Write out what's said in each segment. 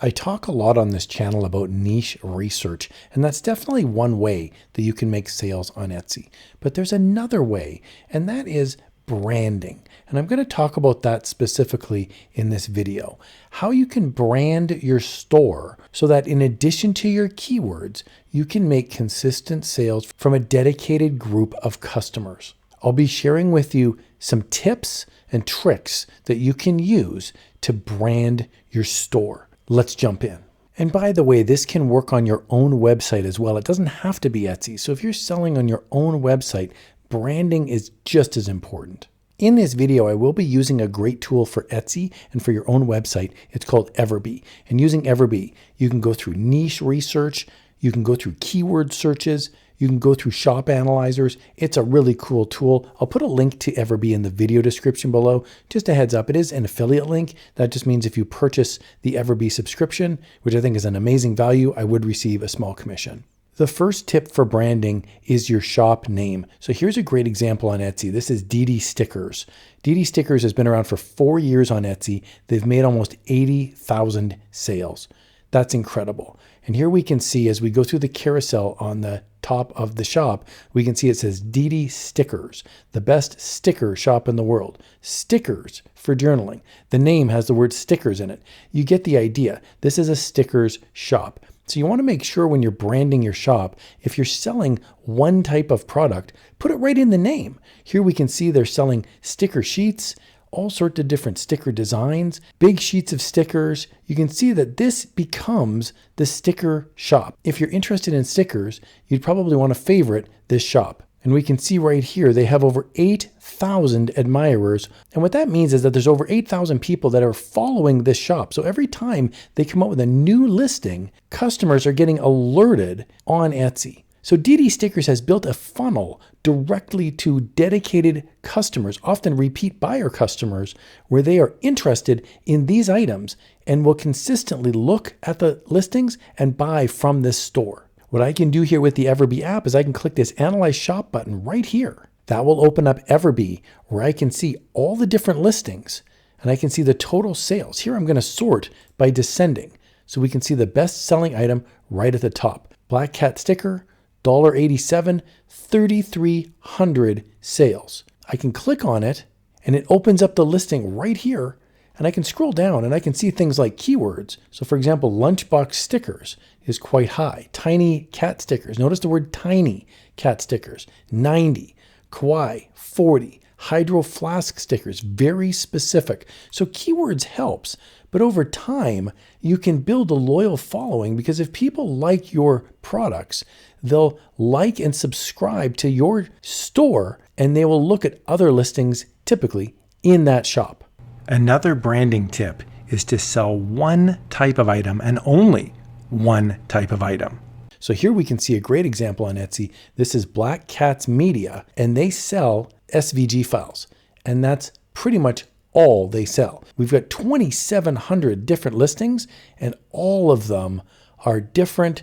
I talk a lot on this channel about niche research, and that's definitely one way that you can make sales on Etsy. But there's another way, and that is branding. And I'm going to talk about that specifically in this video. How you can brand your store so that in addition to your keywords, you can make consistent sales from a dedicated group of customers. I'll be sharing with you some tips and tricks that you can use to brand your store. Let's jump in. And by the way, this can work on your own website as well. It doesn't have to be Etsy. So if you're selling on your own website, branding is just as important. In this video, I will be using a great tool for Etsy and for your own website. It's called Everbee. And using Everbee, you can go through niche research, you can go through keyword searches, you can go through shop analyzers. It's a really cool tool. I'll put a link to Everbee in the video description below. Just a heads up, it is an affiliate link. That just means if you purchase the Everbee subscription, which I think is an amazing value, I would receive a small commission. The first tip for branding is your shop name. So here's a great example on Etsy. This is DD Stickers. DD Stickers has been around for 4 years on Etsy. They've made almost 80,000 sales. That's incredible. And here we can see as we go through the carousel on the top of the shop, we can see it says DD Stickers, the best sticker shop in the world. Stickers for journaling. The name has the word stickers in it. You get the idea. This is a stickers shop. So you want to make sure when you're branding your shop, if you're selling one type of product, put it right in the name. Here we can see they're selling sticker sheets, all sorts of different sticker designs, big sheets of stickers. You can see that this becomes the sticker shop. If you're interested in stickers, you'd probably want to favorite this shop. And we can see right here, they have over 8,000 admirers. And what that means is that there's over 8,000 people that are following this shop. So every time they come up with a new listing, customers are getting alerted on Etsy. So DD Stickers has built a funnel directly to dedicated customers, often repeat buyer customers, where they are interested in these items and will consistently look at the listings and buy from this store. What I can do here with the Everbee app is I can click this Analyze Shop button right here. That will open up Everbee where I can see all the different listings and I can see the total sales. Here I'm going to sort by descending so we can see the best selling item right at the top. Black cat sticker, $1.87, 3,300 sales. I can click on it and it opens up the listing right here and I can scroll down and I can see things like keywords. So for example, lunchbox stickers is quite high. Tiny cat stickers. Notice the word tiny cat stickers. 90. Kawaii, 40. Hydro flask stickers, very specific. So keywords helps, but over time, you can build a loyal following because if people like your products, they'll like and subscribe to your store and they will look at other listings typically in that shop. Another branding tip is to sell one type of item and only one type of item. So here we can see a great example on Etsy. This is Black Cats Media and they sell SVG files and that's pretty much all they sell. We've got 2,700 different listings and all of them are different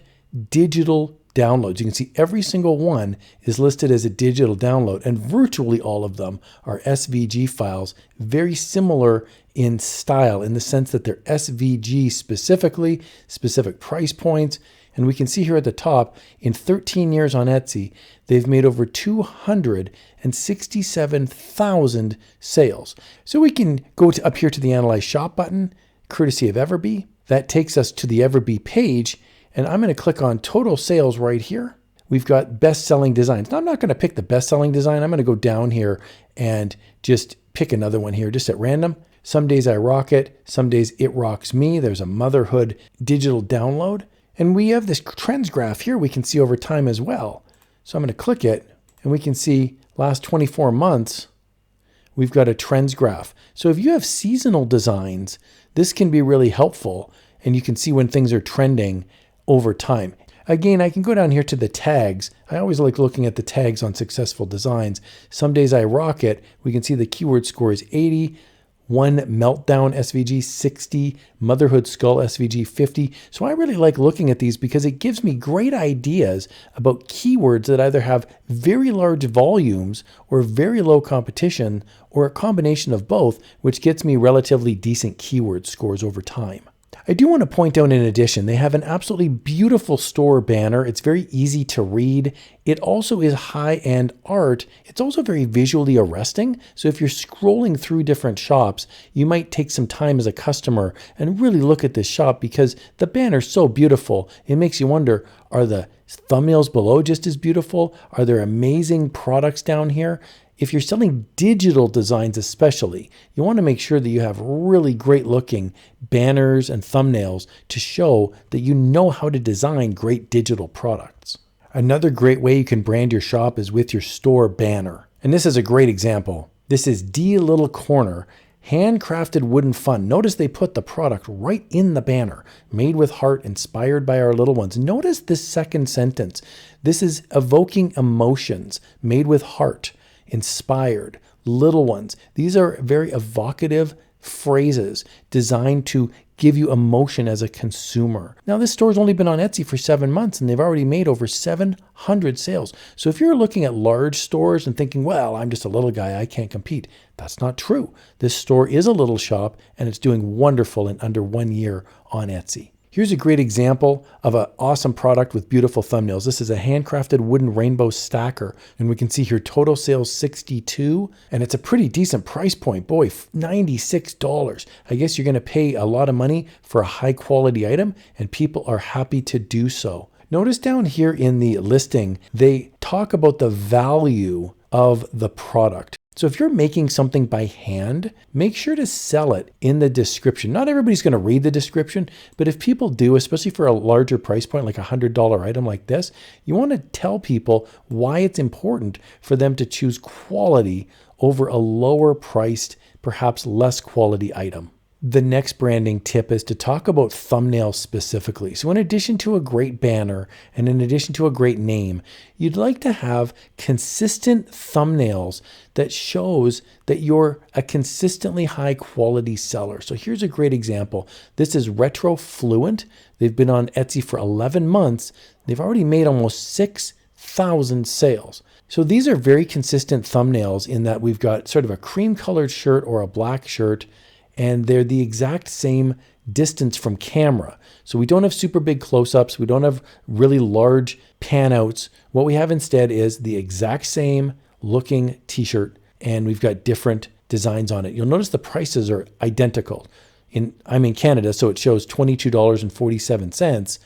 digital downloads. You can see every single one is listed as a digital download and virtually all of them are SVG files, very similar in style in the sense that they're SVG specifically, specific price points. And we can see here at the top, in 13 years on Etsy, they've made over 267,000 sales. So we can go up here to the Analyze Shop button, courtesy of Everbee. That takes us to the Everbee page. And I'm going to click on total sales right here. We've got best-selling designs. Now I'm not going to pick the best-selling design. I'm going to go down here and just pick another one here just at random. Some days I rock it. Some days it rocks me. There's a motherhood digital download. And we have this trends graph here we can see over time as well. So I'm going to click it and we can see last 24 months, we've got a trends graph. So if you have seasonal designs, this can be really helpful and you can see when things are trending over time. Again, I can go down here to the tags. I always like looking at the tags on successful designs. Some days I rock it. We can see the keyword score is 80, one meltdown SVG 60, motherhood skull SVG 50. So I really like looking at these because it gives me great ideas about keywords that either have very large volumes or very low competition or a combination of both, which gets me relatively decent keyword scores over time. I do want to point out in addition, they have an absolutely beautiful store banner. It's very easy to read. It also is high-end art. It's also very visually arresting. So if you're scrolling through different shops, you might take some time as a customer and really look at this shop because the banner's so beautiful. It makes you wonder, are the thumbnails below just as beautiful? Are there amazing products down here? If you're selling digital designs especially, you want to make sure that you have really great looking banners and thumbnails to show that you know how to design great digital products. Another great way you can brand your shop is with your store banner. And this is a great example. This is D Little Corner, handcrafted wooden fun. Notice they put the product right in the banner, made with heart, inspired by our little ones. Notice this second sentence. This is evoking emotions, made with heart, inspired, little ones. These are very evocative phrases designed to give you emotion as a consumer. Now, this store's only been on Etsy for 7 months and they've already made over 700 sales. So if you're looking at large stores and thinking, well, I'm just a little guy, I can't compete, that's not true. This store is a little shop and it's doing wonderful in under 1 year on Etsy. Here's a great example of an awesome product with beautiful thumbnails. This is a handcrafted wooden rainbow stacker. And we can see here total sales 62. And it's a pretty decent price point. Boy, $96. I guess you're going to pay a lot of money for a high quality item and people are happy to do so. Notice down here in the listing, they talk about the value of the product. So if you're making something by hand, make sure to sell it in the description. Not everybody's going to read the description, but if people do, especially for a larger price point, like a $100 item like this, you want to tell people why it's important for them to choose quality over a lower priced, perhaps less quality item. The next branding tip is to talk about thumbnails specifically. So in addition to a great banner and in addition to a great name, you'd like to have consistent thumbnails that shows that you're a consistently high quality seller. So here's a great example. This is Retro Fluent. They've been on Etsy for 11 months. They've already made almost 6,000 sales. So these are very consistent thumbnails in that we've got sort of a cream colored shirt or a black shirt, and they're the exact same distance from camera. So we don't have super big close-ups. We don't have really large pan-outs. What we have instead is the exact same looking t-shirt, and we've got different designs on it. You'll notice the prices are identical. I'm in Canada, so it shows $22.47,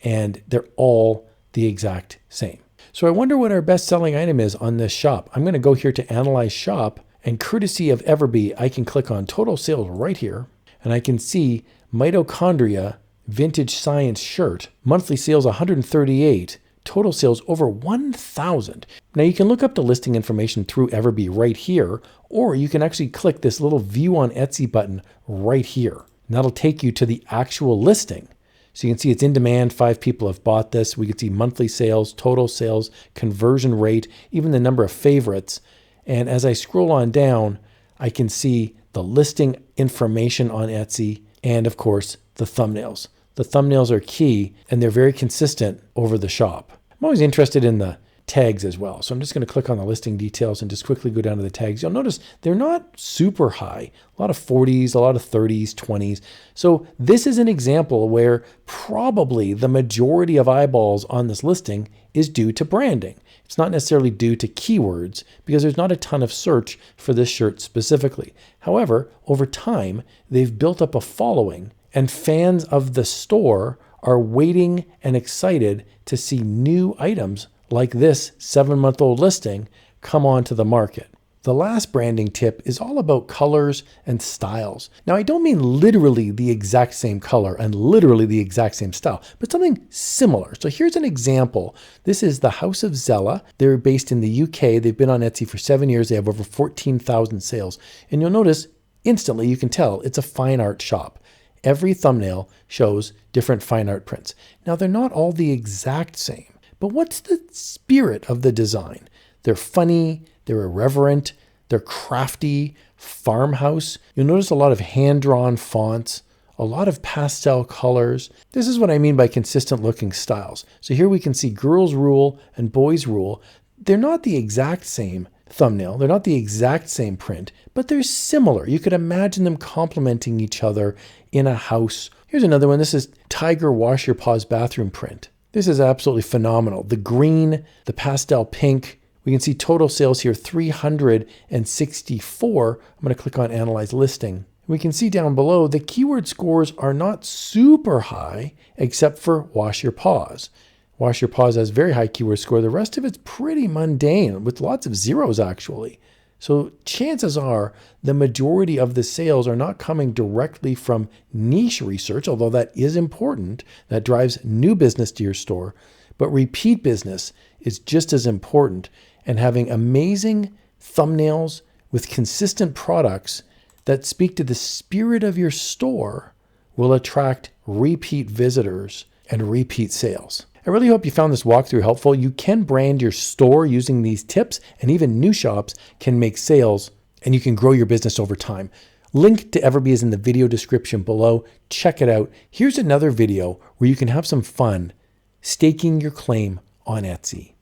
and they're all the exact same. So I wonder what our best-selling item is on this shop. I'm going to go here to Analyze Shop, and courtesy of Everbee, I can click on total sales right here, and I can see Mitochondria Vintage Science shirt, monthly sales 138, total sales over 1,000. Now you can look up the listing information through Everbee right here, or you can actually click this little view on Etsy button right here. And that'll take you to the actual listing. So you can see it's in demand, 5 people have bought this. We can see monthly sales, total sales, conversion rate, even the number of favorites. And as I scroll on down, I can see the listing information on Etsy and of course the thumbnails. The thumbnails are key and they're very consistent over the shop. I'm always interested in the tags as well. So I'm just going to click on the listing details and just quickly go down to the tags. You'll notice they're not super high. A lot of 40s, a lot of 30s, 20s. So this is an example where probably the majority of eyeballs on this listing is due to branding. It's not necessarily due to keywords because there's not a ton of search for this shirt specifically. However, over time, they've built up a following and fans of the store are waiting and excited to see new items like this 7-month-old listing come onto the market. The last branding tip is all about colors and styles. Now, I don't mean literally the exact same color and literally the exact same style, but something similar. So here's an example. This is the House of Zella. They're based in the UK. They've been on Etsy for 7 years. They have over 14,000 sales. And you'll notice instantly you can tell it's a fine art shop. Every thumbnail shows different fine art prints. Now, they're not all the exact same, but what's the spirit of the design? They're funny, they're irreverent, they're crafty, farmhouse. You'll notice a lot of hand-drawn fonts, a lot of pastel colors. This is what I mean by consistent looking styles. So here we can see Girls Rule and Boys Rule. They're not the exact same thumbnail, they're not the exact same print, but they're similar. You could imagine them complementing each other in a house. Here's another one. This is Tiger Wash Your Paws bathroom print. This is absolutely phenomenal. The green, the pastel pink. We can see total sales here, 364. I'm going to click on Analyze Listing. We can see down below the keyword scores are not super high except for Wash Your Paws. Wash Your Paws has very high keyword score. The rest of it's pretty mundane with lots of zeros actually. So chances are the majority of the sales are not coming directly from niche research, although that is important. That drives new business to your store. But repeat business is just as important. And having amazing thumbnails with consistent products that speak to the spirit of your store will attract repeat visitors and repeat sales. I really hope you found this walkthrough helpful. You can brand your store using these tips, and even new shops can make sales, and you can grow your business over time. Link to Everbee is in the video description below. Check it out. Here's another video where you can have some fun staking your claim on Etsy.